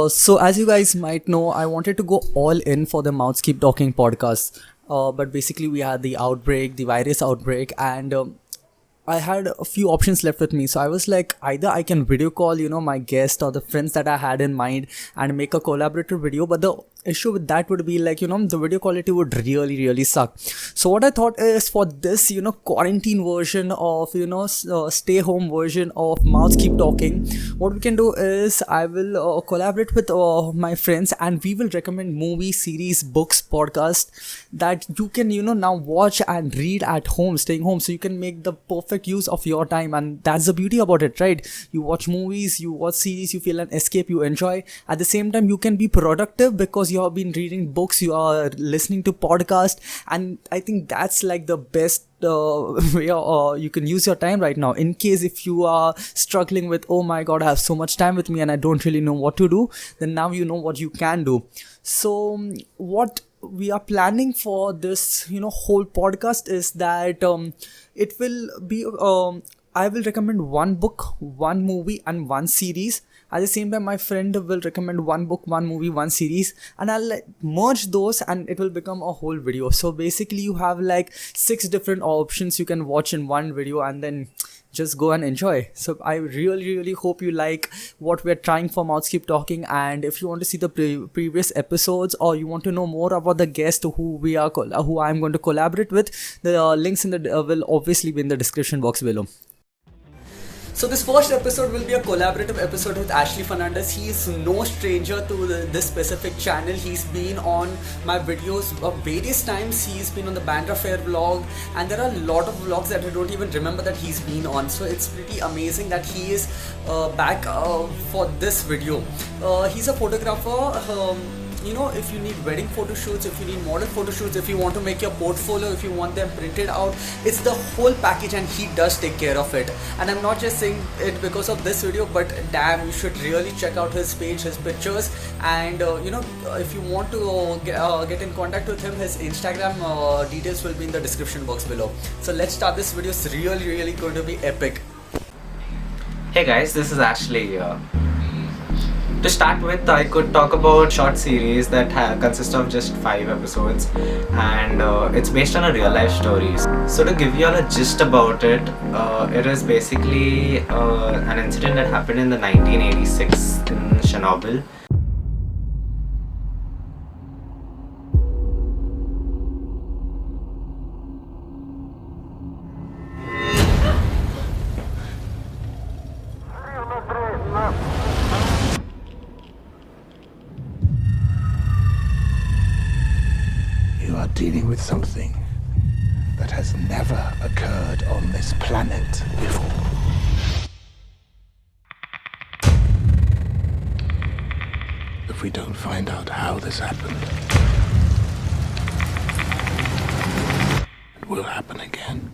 So as you guys might know, I wanted to go all in for the Mouths Keep Talking podcast. But basically we had the outbreak, the virus outbreak, and I had a few options left with me. So I was like, either I can video call, my guest or the friends that I had in mind and make a collaborative video. But the issue with that would be like, the video quality would really, really suck. So what I thought is for this, quarantine version of, stay home version of Mouths Keep Talking, what we can do is I will collaborate with my friends and we will recommend movies, series, books, podcast that you can, now watch and read at home, staying home. So you can make the perfect use of your time, and that's the beauty about it, right? You watch movies, you watch series, you feel an escape, you enjoy. At the same time, you can be productive because you have been reading books, you are listening to podcasts, and I think that's like the best way you can use your time right now. In case if you are struggling with, oh my god, I have so much time with me and I don't really know what to do, then now you know what you can do. So what we are planning for this whole podcast is that it will be I will recommend one book, one movie and one series. At the same time, my friend will recommend one book, one movie, one series, and I'll merge those and it will become a whole video. So basically you have like 6 different options you can watch in one video and then just go and enjoy. So I really hope you like what we're trying for Mouths Keep Talking. And if you want to see the previous episodes or you want to know more about the guest who I'm going to collaborate with, the links in the will obviously be in the description box below. So this first episode will be a collaborative episode with Ashley Fernandez. He is no stranger to this specific channel. He's been on my videos various times. He's been on the Bandra Fair vlog, and there are a lot of vlogs that I don't even remember that he's been on. So it's pretty amazing that he is back for this video. He's a photographer. If you need wedding photo shoots, if you need model photo shoots, if you want to make your portfolio, if you want them printed out, it's the whole package and he does take care of it. And I'm not just saying it because of this video, but damn, you should really check out his page, his pictures, and if you want to get in contact with him, his Instagram details will be in the description box below. So let's start this video. It's really going to be epic. Hey guys, this is Ashley. To start with, I could talk about short series that consist of just 5 episodes, and it's based on a real life story. So to give you all a gist about it, it is basically an incident that happened in the 1986 in Chernobyl. You are dealing with something that has never occurred on this planet before. If we don't find out how this happened, it will happen again.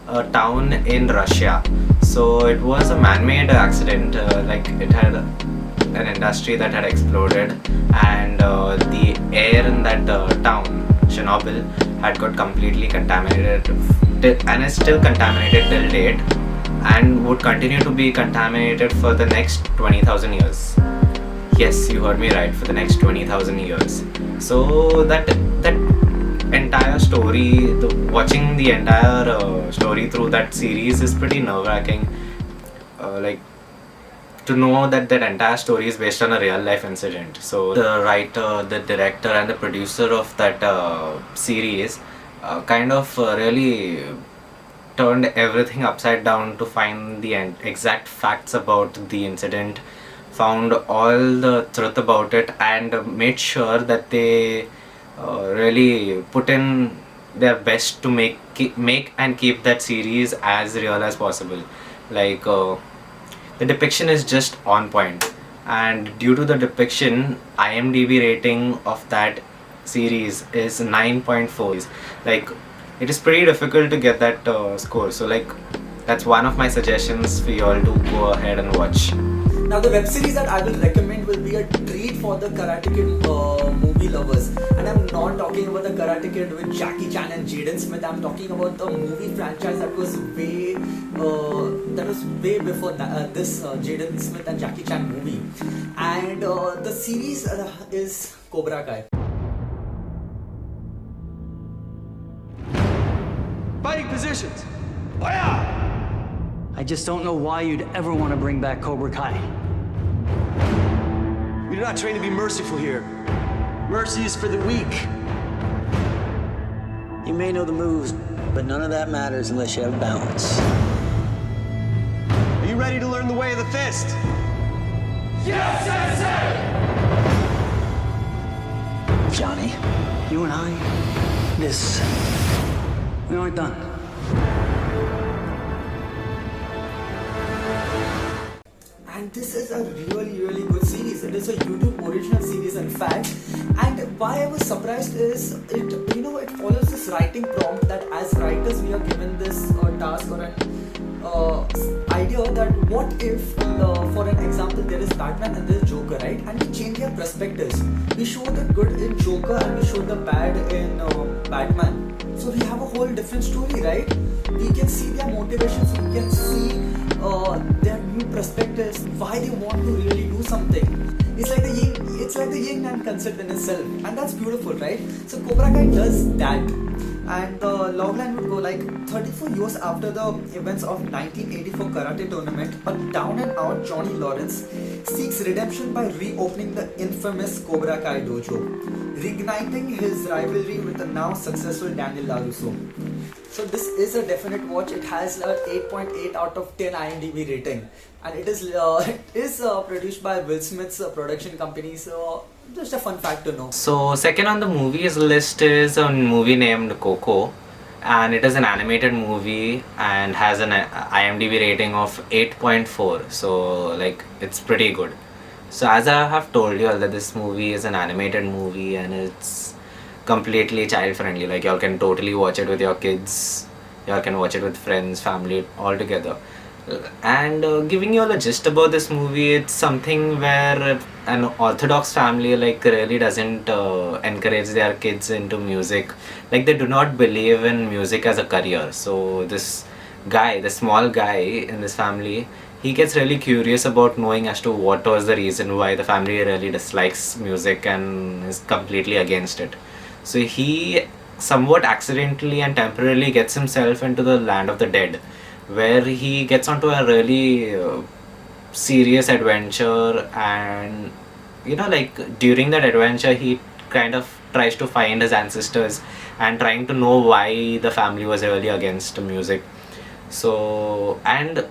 A town in Russia. So it was a man-made accident, like it had an industry that had exploded, and the air in that town, Chernobyl, had got completely contaminated and is still contaminated till date and would continue to be contaminated for the next 20,000 years. Yes, you heard me right, for the next 20,000 years. So that entire story, watching the entire story through that series is pretty nerve-wracking. To know that entire story is based on a real life incident. So the writer, the director and the producer of that series kind of really turned everything upside down to find the exact facts about the incident, found all the truth about it, and made sure that they really put in their best to make and keep that series as real as possible. The depiction is just on point, and due to the depiction, IMDb rating of that series is 9.4. It is pretty difficult to get that score, so that's one of my suggestions for you all to go ahead and watch. Now the web series that I will recommend will be a treat for the Karate Kid movie lovers. And I'm not talking about the Karate Kid with Jackie Chan and Jaden Smith. I'm talking about the movie franchise that was way before this Jaden Smith and Jackie Chan movie. And the series is Cobra Kai. Fighting positions. Fire! I just don't know why you'd ever want to bring back Cobra Kai. We do not train to be merciful here. Mercy is for the weak. You may know the moves, but none of that matters unless you have balance. Are you ready to learn the way of the fist? Yes, Sensei! Johnny, you and I, we aren't done. And this is a really good series. It is a YouTube original series, in fact. And why I was surprised is it follows this writing prompt that as writers we are given this task or an idea that what if, for an example, there is Batman and there is Joker, right? And we change their perspectives. We show the good in Joker and we show the bad in Batman. So we have a whole different story, right? We can see their motivations. We can see their new perspectives, why they want to really do something. It's like the yin and concept in itself, and that's beautiful, right? So Cobra Kai does that, and the logline would go like 34 years after the events of 1984 karate tournament, a down and out Johnny Lawrence seeks redemption by reopening the infamous Cobra Kai dojo, reigniting his rivalry with the now successful Daniel LaRusso. So this is a definite watch. It has an 8.8 out of 10 IMDb rating, and it is produced by Will Smith's production company. So just a fun fact to know. So second on the movies list is a movie named Coco, and it is an animated movie and has an IMDb rating of 8.4. So like it's pretty good. So as I have told you all that this movie is an animated movie and it's completely child friendly. Like y'all can totally watch it with your kids, y'all can watch it with friends, family, all together. And giving you all a gist about this movie, it's something where an orthodox family like really doesn't encourage their kids into music. Like they do not believe in music as a career. So this guy, the small guy in this family, he gets really curious about knowing as to what was the reason why the family really dislikes music and is completely against it. So he somewhat accidentally and temporarily gets himself into the land of the dead, where he gets onto a really serious adventure, and like during that adventure he kind of tries to find his ancestors and trying to know why the family was really against music. So, and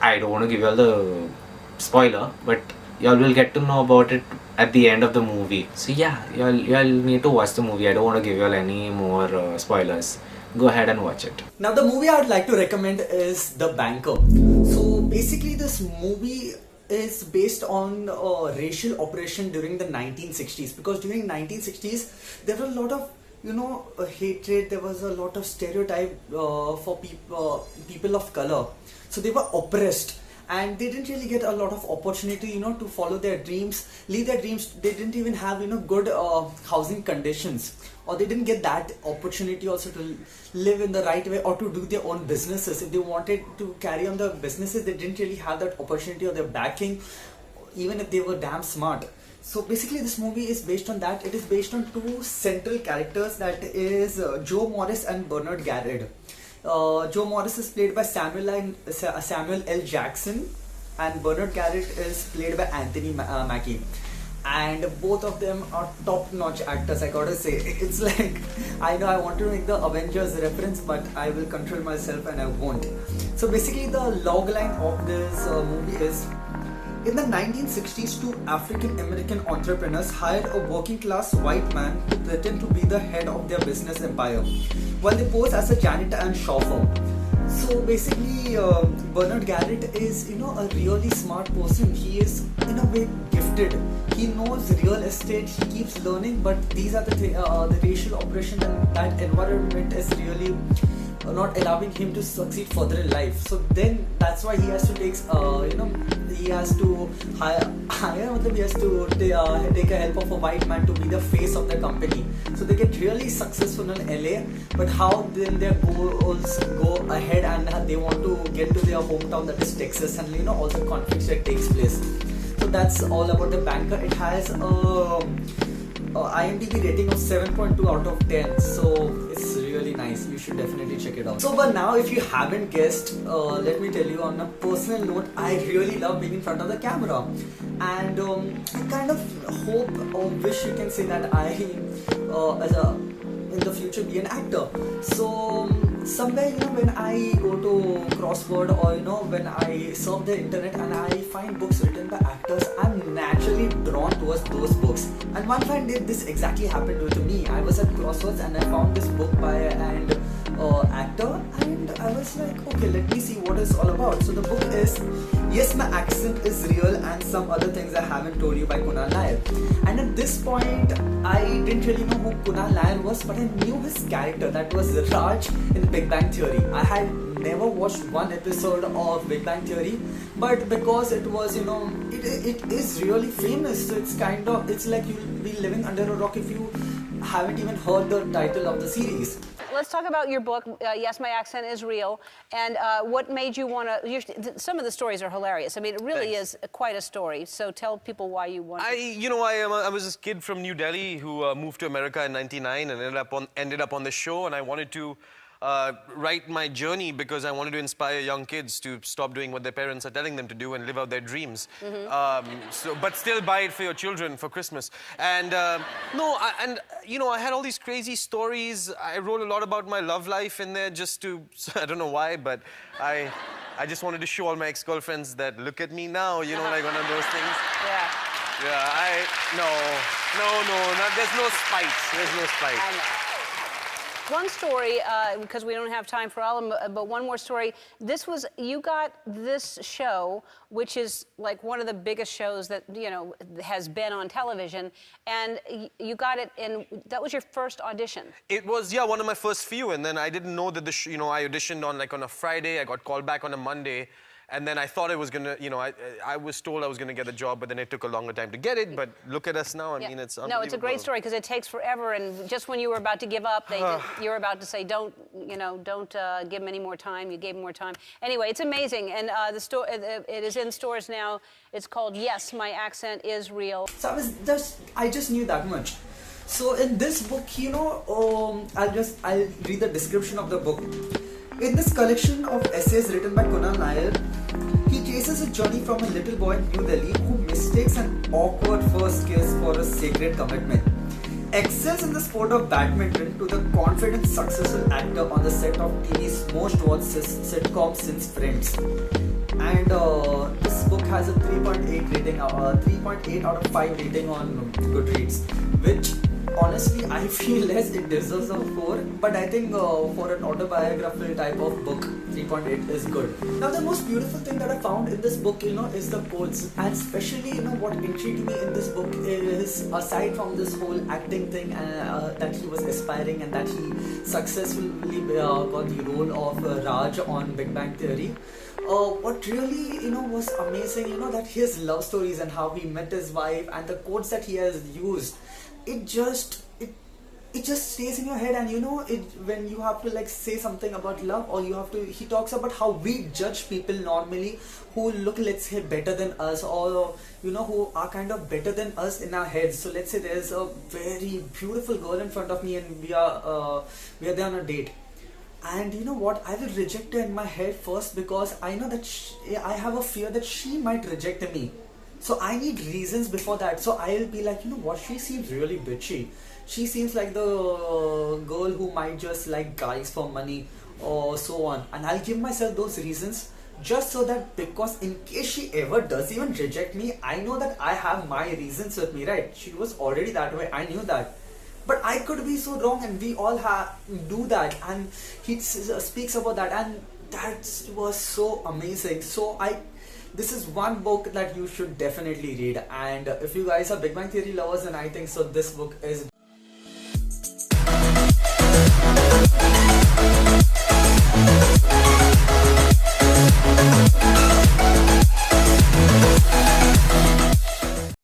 I don't want to give you all the spoiler, but y'all will get to know about it at the end of the movie. So yeah, y'all need to watch the movie. I don't want to give y'all any more spoilers. Go ahead and watch it. Now the movie I would like to recommend is The Banker. So basically this movie is based on racial oppression during the 1960s, because during 1960s there were a lot of hatred. There was a lot of stereotype for people of color. So they were oppressed, and they didn't really get a lot of opportunity to follow their dreams, live their dreams. They didn't even have good housing conditions, or they didn't get that opportunity also to live in the right way or to do their own businesses. If they wanted to carry on their businesses, they didn't really have that opportunity or their backing, even if they were damn smart. So basically this movie is based on that. It is based on two central characters, that is Joe Morris and Bernard Garrett. Joe Morris is played by Samuel L. Jackson, and Bernard Garrett is played by Anthony Mackie. And both of them are top-notch actors, I gotta say. It's like, I know I want to make the Avengers reference, but I will control myself and I won't. So basically the logline of this movie is, in the 1960s, two African American entrepreneurs hired a working class white man to pretend to be the head of their business empire, while they pose as a janitor and chauffeur. So basically Bernard Garrett is a really smart person. He is in a way gifted. He knows real estate. He keeps learning, but these are the racial oppression, and that environment is really not allowing him to succeed further in life. So then that's why he has to take he has to he has to take a help of a white man to be the face of the company. So they get really successful in LA, but how then their goals go ahead and they want to get to their hometown, that is Texas, and all the conflicts that takes place. So that's all about The Banker. It has IMDb rating of 7.2 out of 10, so it's really nice. You should definitely check it out. So but now, if you haven't guessed, let me tell you on a personal note, I really love being in front of the camera, and I kind of hope or wish you can say that I in the future be an actor. So somewhere when I go to Crossword, or when I surf the internet and I find books written by actors, I'm naturally drawn towards those books. And one fine day this exactly happened with me. I was at Crosswords and I found this book by an actor, and I was like, okay, let me see what it's all about. So the book is Yes, My Accent Is Real and Some Other Things I Haven't Told You by Kunal Nair. And at this point I didn't really know who Kunal Nair was, but I knew his character, that was Raj in Big Bang Theory. I had never watched one episode of Big Bang Theory, but because it was it is really famous, so it's like you'll be living under a rock if you haven't even heard the title of the series. Let's talk about your book, Yes, My Accent Is Real, and what made you want to... Some of the stories are hilarious. I mean, it really is quite a story, so tell people why you want to... I was this kid from New Delhi who moved to America in '99 and ended up on the show, and I wanted to write my journey because I wanted to inspire young kids to stop doing what their parents are telling them to do and live out their dreams. But still buy it for your children for Christmas. And I had all these crazy stories. I wrote a lot about my love life in there just to, I don't know why, but I just wanted to show all my ex-girlfriends that look at me now, like one of those things. Yeah. Yeah, there's no spite. There's no spite. I know. One story, because we don't have time for all of them, but one more story. You got this show, which is like one of the biggest shows that, has been on television, and you got it that was your first audition. It was, one of my first few, and then I didn't know that I auditioned on a Friday, I got called back on a Monday. And then I thought it was gonna, I was told I was gonna get the job, but then it took a longer time to get it. But look at us now. I mean, it's unbelievable. No, it's a great story because it takes forever, and just when you were about to give up, you were about to say, don't give him any more time. You gave him more time. Anyway, it's amazing, and it is in stores now. It's called Yes, My Accent Is Real. So I just knew that much. So in this book, I'll read the description of the book. In this collection of essays written by Kunal Nair, he traces a journey from a little boy in New Delhi who mistakes an awkward first kiss for a sacred commitment, excels in the sport of badminton, to the confident, successful actor on the set of TV's most watched sitcom since Friends. And this book has a 3.8 rating, 3.8 out of 5 rating on Goodreads, which honestly I feel less it deserves a 4, but I think for an autobiographical type of book, 3.8 is good. Now the most beautiful thing that I found in this book, is the quotes, and especially what intrigued me in this book is, aside from this whole acting thing that he was aspiring and that he successfully got the role of Raj on Big Bang Theory. What really was amazing, that his love stories and how he met his wife and the quotes that he has used, it just stays in your head. And when you have to say something about love, or he talks about how we judge people normally who look, let's say, better than us, or who are kind of better than us in our heads. So let's say there's a very beautiful girl in front of me and we are there on a date. And you know what, I will reject her in my head first because I know that I have a fear that she might reject me. So I need reasons before that. So I'll be like, what, she seems really bitchy. She seems like the girl who might just like guys for money or so on. And I'll give myself those reasons just so that, because in case she ever does even reject me, I know that I have my reasons with me, right? She was already that way, I knew that. But I could be so wrong, and we all do that. And he speaks about that, and that was so amazing. So this is one book that you should definitely read. And if you guys are Big Bang Theory lovers, then I think so this book is